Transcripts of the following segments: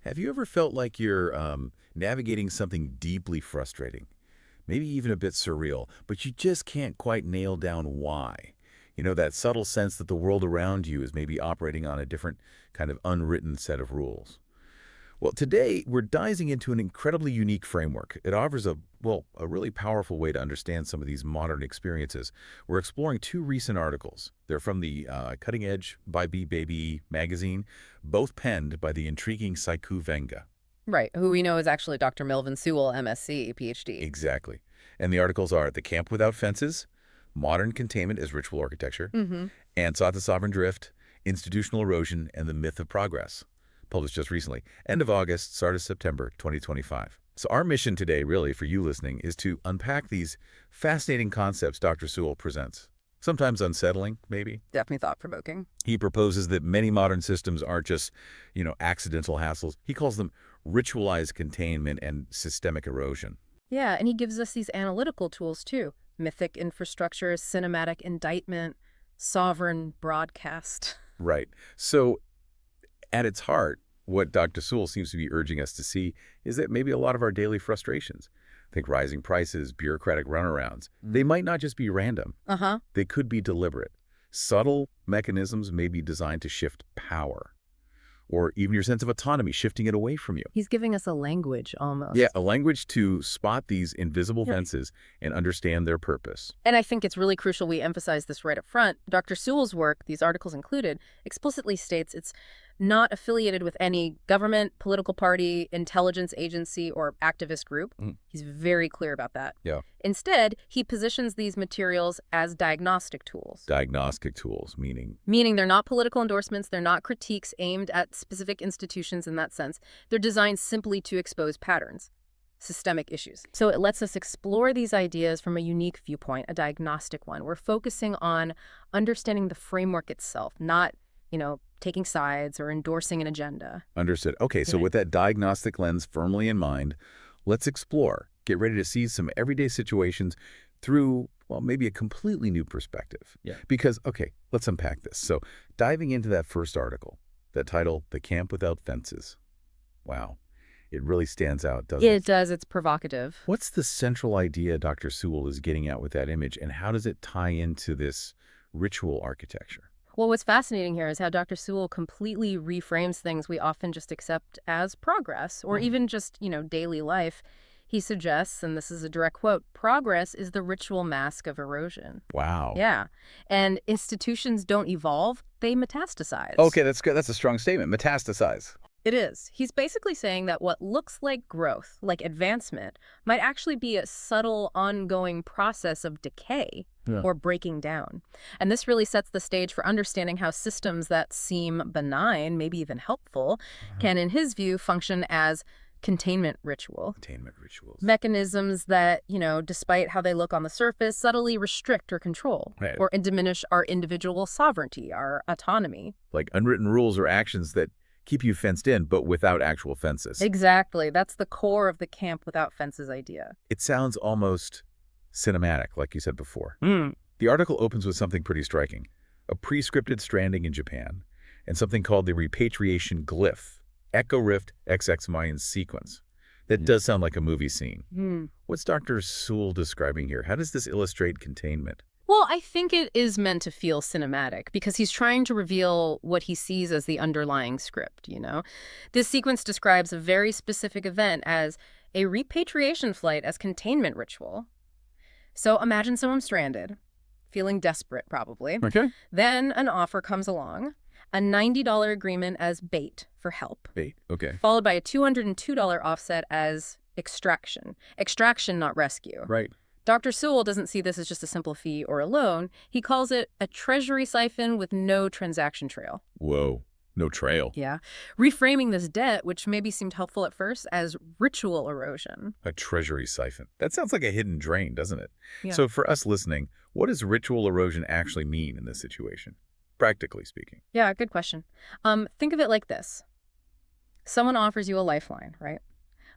Have you ever felt like you're navigating something deeply frustrating, maybe even a bit surreal, but you just can't quite nail down why? You know, that subtle sense that the world around you is maybe operating on a different kind of unwritten set of rules. Well, today we're diving into an incredibly unique framework. It offers a really powerful way to understand some of these modern experiences. We're exploring two recent articles. They're from the Cutting Edge Bibebibebibe Magazine, both penned by the intriguing Saikou Venga. Right, who we know is actually Dr. Melvin Sewell, M.Sc, Ph.D. Exactly. And the articles are The Camp Without Fences, Modern Containment as Ritual Architecture, and Sought the Sovereign Drift, Institutional Erosion, and the Myth of Progress, published just recently. End of August, start of September 2025. So our mission today, really, for you listening, is to unpack these fascinating concepts Dr. Sewell presents. Sometimes unsettling, maybe. Definitely thought-provoking. He proposes that many modern systems aren't just, accidental hassles. He calls them ritualized containment and systemic erosion. Yeah, and he gives us these analytical tools, too. Mythic infrastructure, cinematic indictment, sovereign broadcast. Right. So at its heart, what Dr. Sewell seems to be urging us to see is that maybe a lot of our daily frustrations, think rising prices, bureaucratic runarounds, they might not just be random. They could be deliberate. Subtle mechanisms may be designed to shift power, or even your sense of autonomy, shifting it away from you. He's giving us a language, almost. Yeah, a language to spot these invisible fences and understand their purpose. And I think it's really crucial we emphasize this right up front. Dr. Sewell's work, these articles included, explicitly states it's not affiliated with any government, political party, intelligence agency, or activist group. He's very clear about that. Yeah. Instead, he positions these materials as diagnostic tools. Diagnostic tools, meaning? Meaning they're not political endorsements, they're not critiques aimed at specific institutions in that sense. They're designed simply to expose patterns, systemic issues. So it lets us explore these ideas from a unique viewpoint, a diagnostic one. We're focusing on understanding the framework itself, not taking sides or endorsing an agenda. Understood. Okay, so with that diagnostic lens firmly in mind, let's explore. Get ready to see some everyday situations through, well, maybe a completely new perspective. Yeah. Because, okay, let's unpack this. So diving into that first article, that title, The Camp Without Fences. Wow. It really stands out, doesn't it? It does. It's provocative. What's the central idea Dr. Sewell is getting at with that image, and how does it tie into this ritual architecture? Well, what's fascinating here is how Dr. Sewell completely reframes things we often just accept as progress or even just, daily life. He suggests, and this is a direct quote, progress is the ritual mask of erosion. Wow. Yeah. And institutions don't evolve, they metastasize. Okay, that's good. That's a strong statement. Metastasize. It is. He's basically saying that what looks like growth, like advancement, might actually be a subtle, ongoing process of decay or breaking down. And this really sets the stage for understanding how systems that seem benign, maybe even helpful, can, in his view, function as containment ritual. Containment rituals. Mechanisms that, despite how they look on the surface, subtly restrict or control or diminish our individual sovereignty, our autonomy. Like unwritten rules or actions that keep you fenced in, but without actual fences. Exactly. That's the core of the camp without fences idea. It sounds almost cinematic, like you said before. The article opens with something pretty striking. A pre-scripted stranding in Japan, and something called the repatriation glyph, Echo Rift XX Mayan sequence. That does sound like a movie scene. What's Dr. Sewell describing here? How does this illustrate containment? Well, I think it is meant to feel cinematic because he's trying to reveal what he sees as the underlying script, This sequence describes a very specific event as a repatriation flight as containment ritual. So imagine someone stranded, feeling desperate probably. Okay. Then an offer comes along, a $90 agreement as bait for help. Bait, okay. Followed by a $202 offset as extraction. Extraction, not rescue. Right. Dr. Sewell doesn't see this as just a simple fee or a loan. He calls it a treasury siphon with no transaction trail. Whoa, no trail. Yeah. Reframing this debt, which maybe seemed helpful at first, as ritual erosion. A treasury siphon. That sounds like a hidden drain, doesn't it? Yeah. So for us listening, what does ritual erosion actually mean in this situation, practically speaking? Yeah, good question. Think of it like this. Someone offers you a lifeline, right?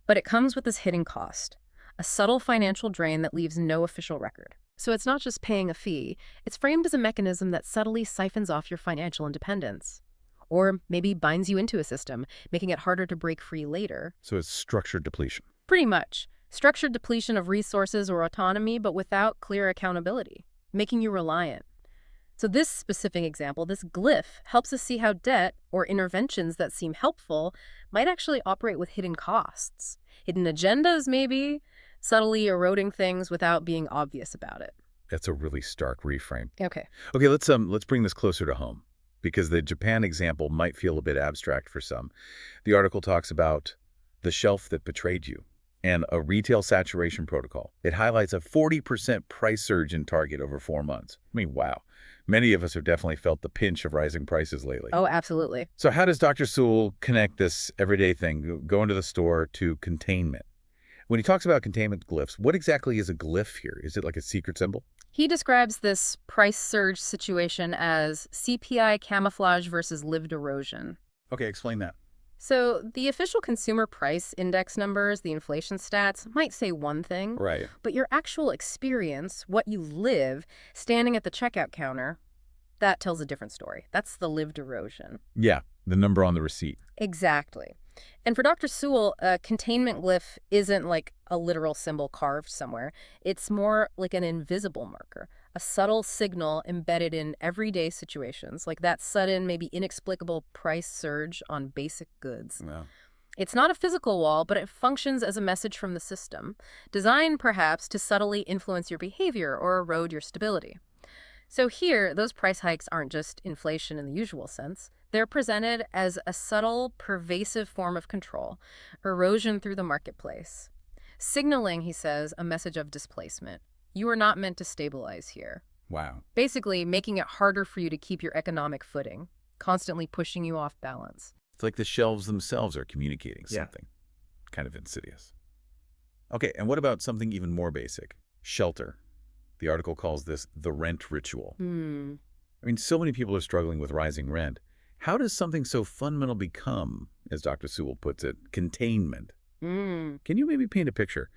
But it comes with this hidden cost. A subtle financial drain that leaves no official record. So it's not just paying a fee, it's framed as a mechanism that subtly siphons off your financial independence. or maybe binds you into a system, making it harder to break free later. So it's structured depletion. Pretty much. Structured depletion of resources or autonomy, but without clear accountability, making you reliant. So this specific example, this glyph, helps us see how debt, or interventions that seem helpful, might actually operate with hidden costs. Hidden agendas, maybe, subtly eroding things without being obvious about it. That's a really stark reframe. Okay. Okay, let's bring this closer to home, because the Japan example might feel a bit abstract for some. The article talks about the shelf that betrayed you and a retail saturation protocol. It highlights a 40% price surge in Target over 4 months. I mean, wow. Many of us have definitely felt the pinch of rising prices lately. Oh, absolutely. So how does Dr. Sewell connect this everyday thing, going to the store, to containment? When he talks about containment glyphs, what exactly is a glyph here? Is it like a secret symbol? He describes this price surge situation as CPI camouflage versus lived erosion. Okay, explain that. So the official consumer price index numbers, the inflation stats, might say one thing, Right. but your actual experience, what you live, standing at the checkout counter, that tells a different story. That's the lived erosion. Yeah, the number on the receipt. Exactly. And for Dr. Sewell, a containment glyph isn't like a literal symbol carved somewhere. It's more like an invisible marker, a subtle signal embedded in everyday situations, like that sudden, maybe inexplicable price surge on basic goods. Yeah. It's not a physical wall, but it functions as a message from the system, designed perhaps to subtly influence your behavior or erode your stability. So here, those price hikes aren't just inflation in the usual sense. They're presented as a subtle, pervasive form of control, erosion through the marketplace. Signaling, he says, a message of displacement. You are not meant to stabilize here. Wow. Basically, making it harder for you to keep your economic footing, constantly pushing you off balance. It's like the shelves themselves are communicating Yeah. something. Kind of insidious. Okay, and what about something even more basic? Shelter. The article calls this the rent ritual. I mean, so many people are struggling with rising rent. How does something so fundamental become, as Dr. Sewell puts it, containment? Can you maybe paint a picture?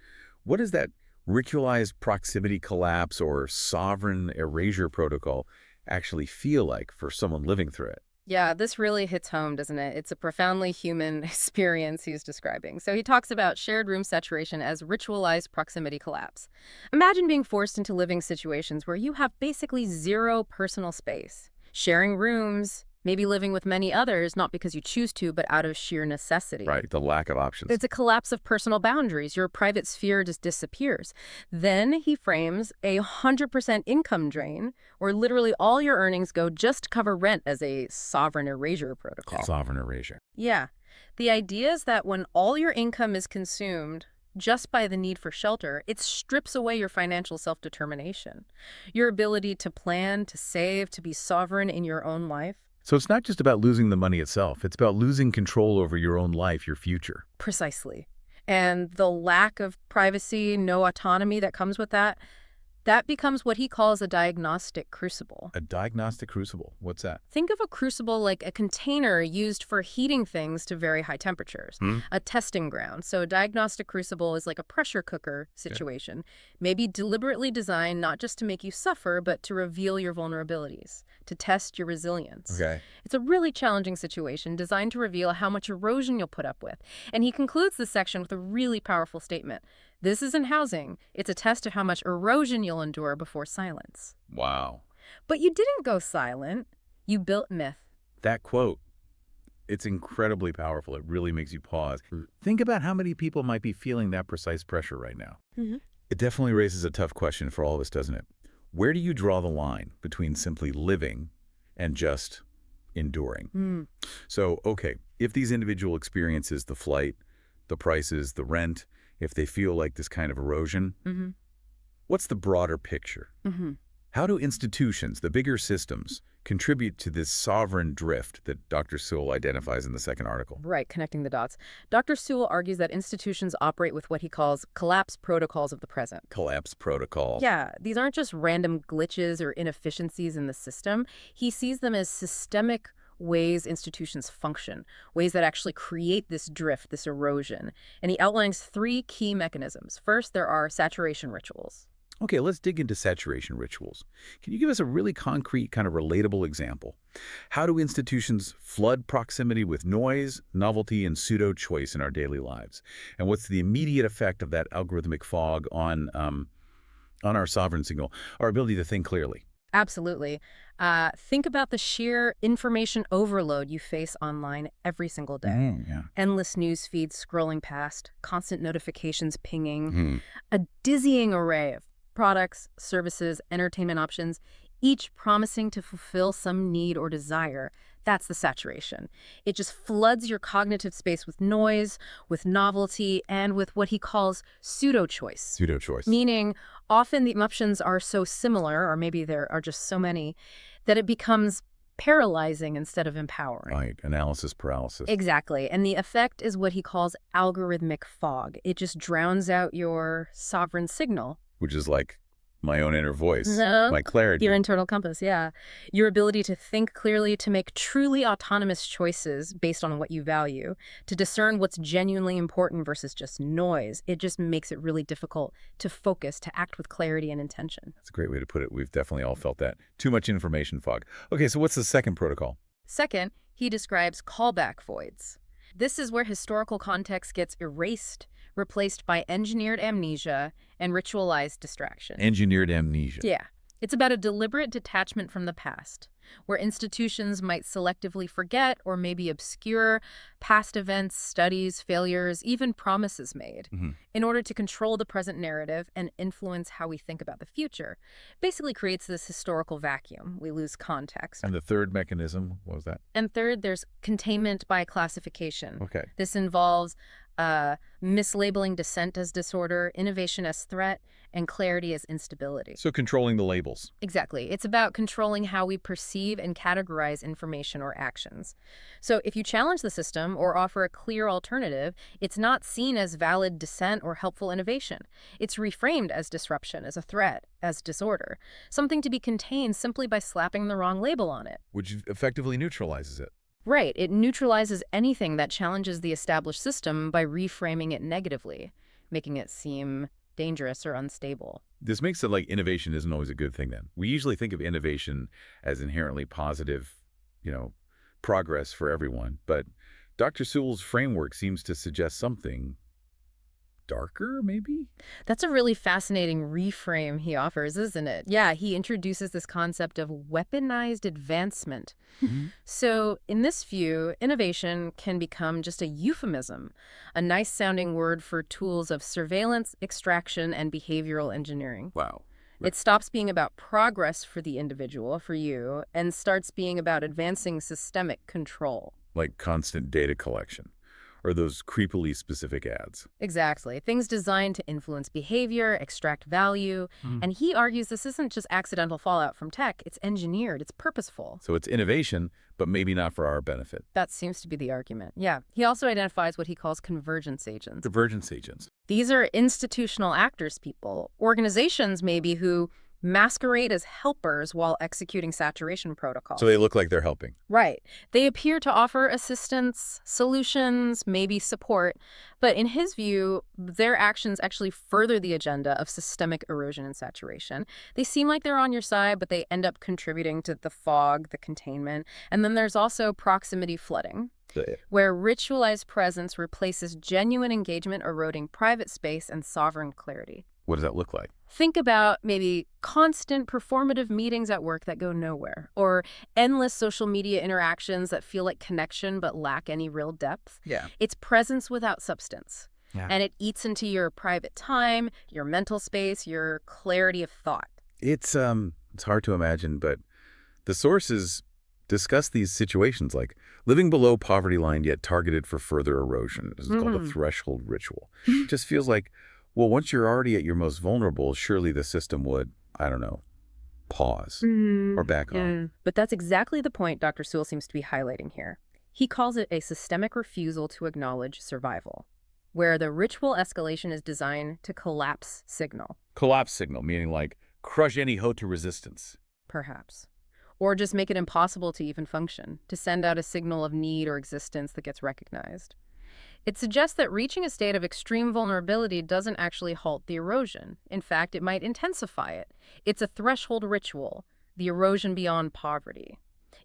What does that ritualized proximity collapse or sovereign erasure protocol actually feel like for someone living through it? Yeah, this really hits home, doesn't it? It's a profoundly human experience he's describing. So he talks about shared room saturation as ritualized proximity collapse. Imagine being forced into living situations where you have basically zero personal space, sharing rooms, maybe living with many others, not because you choose to, but out of sheer necessity. Right, the lack of options. There's a collapse of personal boundaries. Your private sphere just disappears. Then he frames a 100% income drain, where literally all your earnings go just to cover rent, as a sovereign erasure protocol. Sovereign erasure. Yeah. The idea is that when all your income is consumed just by the need for shelter, it strips away your financial self-determination, your ability to plan, to save, to be sovereign in your own life. So it's not just about losing the money itself. It's about losing control over your own life, your future. Precisely. And the lack of privacy, no autonomy that comes with that becomes what he calls a diagnostic crucible. A diagnostic crucible. What's that? Think of a crucible like a container used for heating things to very high temperatures, a testing ground. So a diagnostic crucible is like a pressure cooker situation, maybe deliberately designed not just to make you suffer, but to reveal your vulnerabilities, to test your resilience. Okay. It's a really challenging situation designed to reveal how much erosion you'll put up with. And he concludes this section with a really powerful statement. This isn't housing. It's a test of how much erosion you'll endure before silence. Wow. But you didn't go silent. You built myth. That quote, it's incredibly powerful. It really makes you pause. Think about how many people might be feeling that precise pressure right now. It definitely raises a tough question for all of us, doesn't it? Where do you draw the line between simply living and just enduring? So, okay, if these individual experiences, the flight, the prices, the rent, if they feel like this kind of erosion, what's the broader picture? How do institutions, the bigger systems, contribute to this sovereign drift that Dr. Sewell identifies in the second article? Right, connecting the dots. Dr. Sewell argues that institutions operate with what he calls collapse protocols of the present. Collapse protocol. Yeah, these aren't just random glitches or inefficiencies in the system. He sees them as systemic ways institutions function, ways that actually create this drift, this erosion. And he outlines 3 key mechanisms. First, there are saturation rituals. Okay, let's dig into saturation rituals. Can you give us a really concrete, kind of relatable example? How do institutions flood proximity with noise, novelty, and pseudo-choice in our daily lives? And what's the immediate effect of that algorithmic fog on our sovereign signal, our ability to think clearly? Absolutely. Think about the sheer information overload you face online every single day. Yeah. Endless news feeds scrolling past, constant notifications pinging, Hmm. a dizzying array of products, services, entertainment options, each promising to fulfill some need or desire. That's the saturation. It just floods your cognitive space with noise, with novelty, and with what he calls pseudo-choice. Pseudo-choice. Meaning, often the options are so similar, or maybe there are just so many, that it becomes paralyzing instead of empowering. Right, analysis paralysis. Exactly. And the effect is what he calls algorithmic fog. It just drowns out your sovereign signal. Which is like my own inner voice, No. my clarity. Your internal compass, yeah. Your ability to think clearly, to make truly autonomous choices based on what you value, to discern what's genuinely important versus just noise. It just makes it really difficult to focus, to act with clarity and intention. That's a great way to put it. We've definitely all felt that. Too much information fog. Okay, so what's the second protocol? Second, he describes callback voids. This is where historical context gets erased, replaced by engineered amnesia and ritualized distraction. Engineered amnesia. Yeah. It's about a deliberate detachment from the past, where institutions might selectively forget or maybe obscure past events, studies, failures, even promises made, in order to control the present narrative and influence how we think about the future. Basically creates this historical vacuum. We lose context. And the third mechanism, what was that? And third, there's containment by classification. Okay. This involves mislabeling dissent as disorder, innovation as threat, and clarity as instability. So controlling the labels. Exactly. It's about controlling how we perceive and categorize information or actions. So if you challenge the system or offer a clear alternative, it's not seen as valid dissent or helpful innovation. It's reframed as disruption, as a threat, as disorder, something to be contained simply by slapping the wrong label on it. Which effectively neutralizes it. Right. It neutralizes anything that challenges the established system by reframing it negatively, making it seem dangerous or unstable. This makes it like innovation isn't always a good thing then. We usually think of innovation as inherently positive, progress for everyone. But Dr. Sewell's framework seems to suggest something darker, maybe? That's a really fascinating reframe he offers, isn't it? Yeah, he introduces this concept of weaponized advancement. So in this view, innovation can become just a euphemism, a nice-sounding word for tools of surveillance, extraction, and behavioral engineering. Wow. It stops being about progress for the individual, for you, and starts being about advancing systemic control. Like constant data collection. Or those creepily specific ads. Exactly. Things designed to influence behavior, extract value. And he argues this isn't just accidental fallout from tech. It's engineered. It's purposeful. So it's innovation, but maybe not for our benefit. That seems to be the argument. Yeah. He also identifies what he calls convergence agents. Convergence agents. These are institutional actors, people, organizations maybe who masquerade as helpers while executing saturation protocols. So they look like they're helping. Right. They appear to offer assistance, solutions, maybe support, but in his view, their actions actually further the agenda of systemic erosion and saturation. They seem like they're on your side, but they end up contributing to the fog, the containment. And then there's also proximity flooding, where ritualized presence replaces genuine engagement, eroding private space and sovereign clarity. What does that look like? Think about maybe constant performative meetings at work that go nowhere, or endless social media interactions that feel like connection but lack any real depth. Yeah. It's presence without substance. Yeah. And it eats into your private time, your mental space, your clarity of thought. It's hard to imagine, but the sources discuss these situations like living below poverty line yet targeted for further erosion. This is called a threshold ritual. It just feels like, well, once you're already at your most vulnerable, surely the system would, I don't know, pause or back off. But that's exactly the point Dr. Sewell seems to be highlighting here. He calls it a systemic refusal to acknowledge survival, where the ritual escalation is designed to collapse signal. Collapse signal, meaning like crush any hope to resistance. Perhaps. Or just make it impossible to even function, to send out a signal of need or existence that gets recognized. It suggests that reaching a state of extreme vulnerability doesn't actually halt the erosion. In fact, it might intensify it. It's a threshold ritual, the erosion beyond poverty,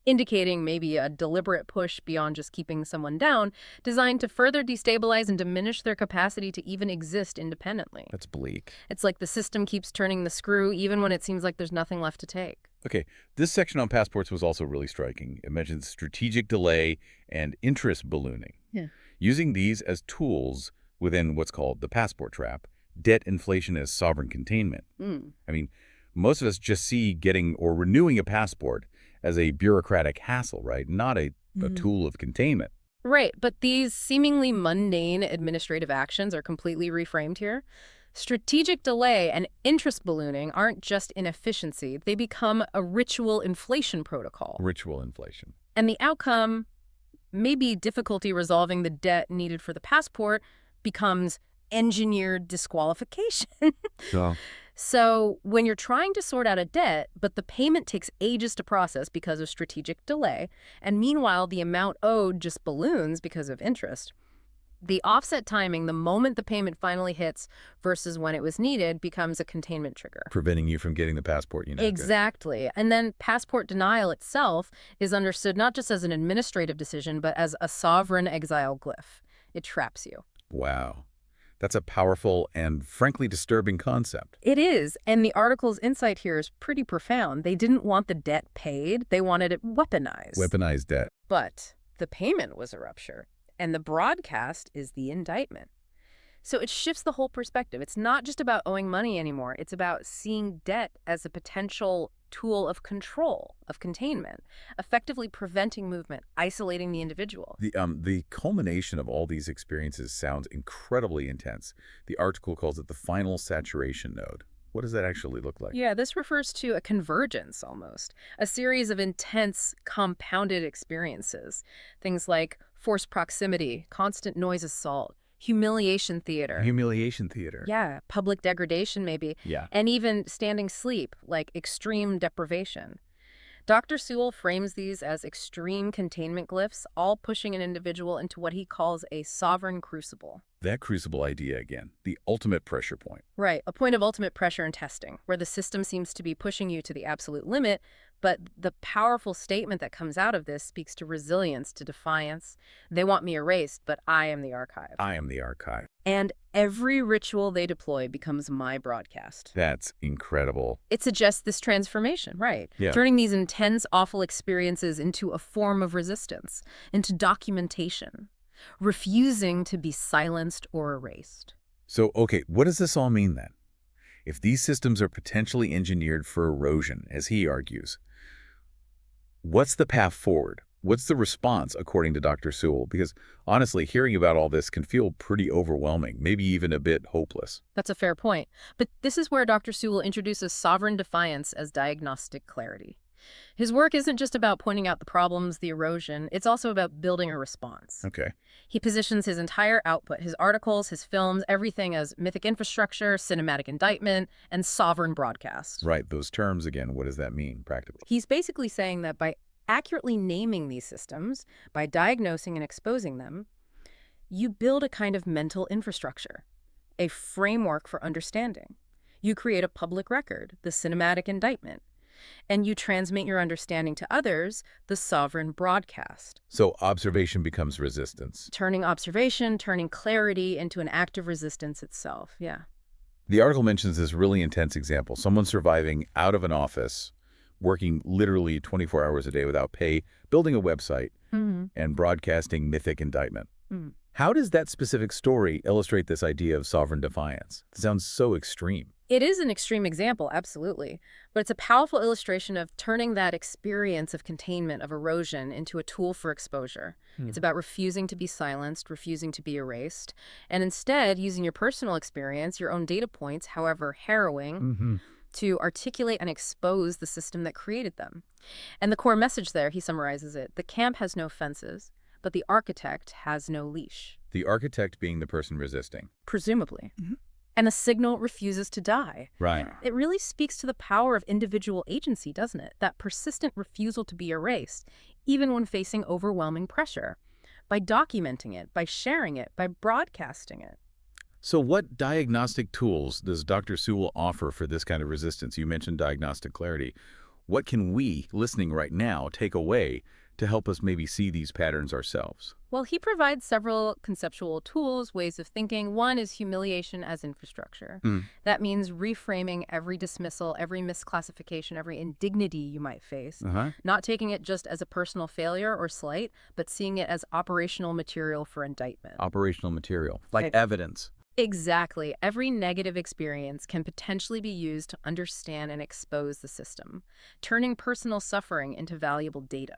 indicating maybe a deliberate push beyond just keeping someone down, designed to further destabilize and diminish their capacity to even exist independently. That's bleak. It's like the system keeps turning the screw even when it seems like there's nothing left to take. Okay, this section on passports was also really striking. It mentions strategic delay and interest ballooning. Yeah. Using these as tools within what's called the passport trap, debt inflation as sovereign containment. I mean, most of us just see getting or renewing a passport as a bureaucratic hassle, right? Not a tool of containment. Right, but these seemingly mundane administrative actions are completely reframed here. Strategic delay and interest ballooning aren't just inefficiency. They become a ritual inflation protocol. Ritual inflation. And the outcome, maybe difficulty resolving the debt needed for the passport, becomes engineered disqualification. So when you're trying to sort out a debt, but the payment takes ages to process because of strategic delay, and meanwhile the amount owed just balloons because of interest, the offset timing, the moment the payment finally hits versus when it was needed, becomes a containment trigger. Preventing you from getting the passport, Exactly. And then passport denial itself is understood not just as an administrative decision, but as a sovereign exile glyph. It traps you. Wow. That's a powerful and frankly disturbing concept. It is, and the article's insight here is pretty profound. They didn't want the debt paid, they wanted it weaponized. Weaponized debt. But the payment was a rupture, and the broadcast is the indictment. So it shifts the whole perspective. It's not just about owing money anymore. It's about seeing debt as a potential tool of control, of containment, effectively preventing movement, isolating the individual. The culmination of all these experiences sounds incredibly intense. The article calls it the final saturation node. What does that actually look like? Yeah, this refers to a convergence almost, a series of intense, compounded experiences. Things like forced proximity, constant noise assault, humiliation theater. Humiliation theater. Yeah, public degradation maybe. Yeah. And even standing sleep, like extreme deprivation. Dr. Sewell frames these as extreme containment glyphs, all pushing an individual into what he calls a sovereign crucible. That crucible idea again, the ultimate pressure point. Right, a point of ultimate pressure and testing, where the system seems to be pushing you to the absolute limit, but the powerful statement that comes out of this speaks to resilience, to defiance. They want me erased, but I am the archive. I am the archive. And every ritual they deploy becomes my broadcast. That's incredible. It suggests this transformation, right? Yeah. Turning these intense, awful experiences into a form of resistance, into documentation, refusing to be silenced or erased. So, okay, what does this all mean then? If these systems are potentially engineered for erosion, as he argues, what's the path forward? What's the response, according to Dr. Sewell? Because honestly, hearing about all this can feel pretty overwhelming, maybe even a bit hopeless. That's a fair point. But this is where Dr. Sewell introduces sovereign defiance as diagnostic clarity. His work isn't just about pointing out the problems, the erosion, it's also about building a response. Okay. He positions his entire output, his articles, his films, everything as mythic infrastructure, cinematic indictment, and sovereign broadcast. Right, those terms again, what does that mean practically? He's basically saying that by accurately naming these systems, by diagnosing and exposing them, you build a kind of mental infrastructure, a framework for understanding. You create a public record, the cinematic indictment, and you transmit your understanding to others, the sovereign broadcast. So observation becomes resistance. Turning observation, turning clarity into an act of resistance itself, yeah. The article mentions this really intense example, someone surviving out of an office, working literally 24 hours a day without pay, building a website, and broadcasting mythic indictment. How does that specific story illustrate this idea of sovereign defiance? It sounds so extreme. It is an extreme example, absolutely, but it's a powerful illustration of turning that experience of containment, of erosion, into a tool for exposure. It's about refusing to be silenced, refusing to be erased, and instead using your personal experience, your own data points, however harrowing, to articulate and expose the system that created them. And the core message there, he summarizes it, the camp has no fences, but the architect has no leash. The architect being the person resisting. Presumably. And the signal refuses to die. Right. It really speaks to the power of individual agency, doesn't it? That persistent refusal to be erased, even when facing overwhelming pressure. By documenting it, by sharing it, by broadcasting it. So what diagnostic tools does Dr. Sewell offer for this kind of resistance? You mentioned diagnostic clarity. What can we, listening right now, take away to help us maybe see these patterns ourselves? Well, he provides several conceptual tools, ways of thinking. One is humiliation as infrastructure. That means reframing every dismissal, every misclassification, every indignity you might face, not taking it just as a personal failure or slight, but seeing it as operational material for indictment. Operational material, like evidence. Exactly. Every negative experience can potentially be used to understand and expose the system, turning personal suffering into valuable data,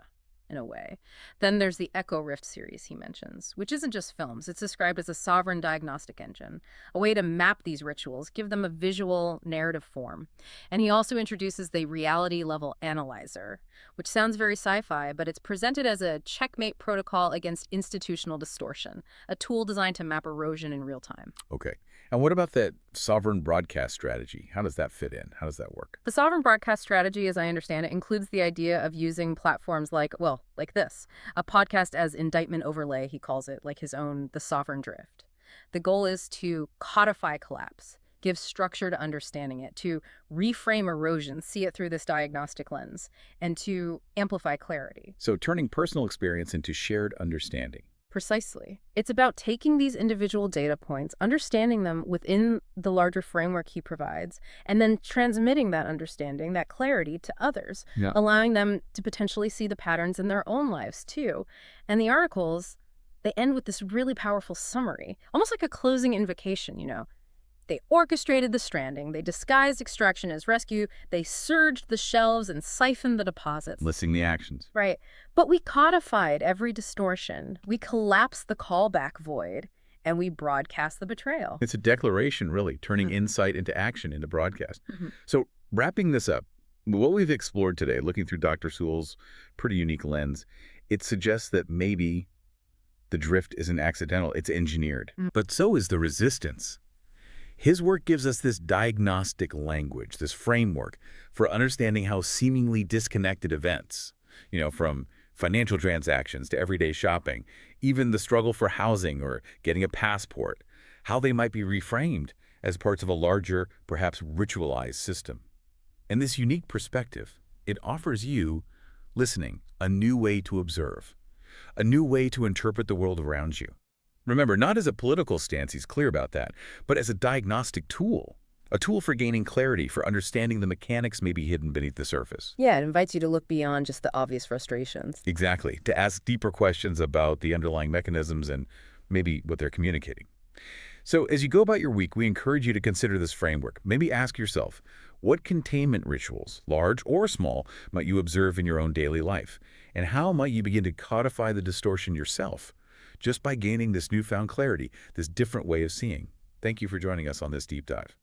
in a way. Then there's the Echo Rift series he mentions, which isn't just films. It's described as a sovereign diagnostic engine, a way to map these rituals, give them a visual narrative form. And he also introduces the reality level analyzer, which sounds very sci-fi, but it's presented as a checkmate protocol against institutional distortion, a tool designed to map erosion in real time. Okay. And what about that sovereign broadcast strategy? How does that fit in? How does that work? The sovereign broadcast strategy, as I understand it, includes the idea of using platforms like this, a podcast as indictment overlay, he calls it, like his own The Sovereign Drift. The goal is to codify collapse, give structure to understanding it, to reframe erosion, see it through this diagnostic lens, and to amplify clarity. So turning personal experience into shared understanding. Precisely. It's about taking these individual data points, understanding them within the larger framework he provides, and then transmitting that understanding, that clarity to others, allowing them to potentially see the patterns in their own lives too. And the articles, they end with this really powerful summary, almost like a closing invocation, They orchestrated the stranding, they disguised extraction as rescue, they surged the shelves and siphoned the deposits. Listing the actions. Right. But we codified every distortion. We collapsed the callback void, and we broadcast the betrayal. It's a declaration, really, turning insight into action into broadcast. So wrapping this up, what we've explored today, looking through Dr. Sewell's pretty unique lens, it suggests that maybe the drift isn't accidental, it's engineered. But so is the resistance. His work gives us this diagnostic language, this framework for understanding how seemingly disconnected events, from financial transactions to everyday shopping, even the struggle for housing or getting a passport, how they might be reframed as parts of a larger, perhaps ritualized system. And this unique perspective, it offers you, listening, a new way to observe, a new way to interpret the world around you. Remember, not as a political stance, he's clear about that, but as a diagnostic tool, a tool for gaining clarity, for understanding the mechanics maybe hidden beneath the surface. Yeah, it invites you to look beyond just the obvious frustrations. Exactly, to ask deeper questions about the underlying mechanisms and maybe what they're communicating. So as you go about your week, we encourage you to consider this framework. Maybe ask yourself, what containment rituals, large or small, might you observe in your own daily life? And how might you begin to codify the distortion yourself? Just by gaining this newfound clarity, this different way of seeing. Thank you for joining us on this deep dive.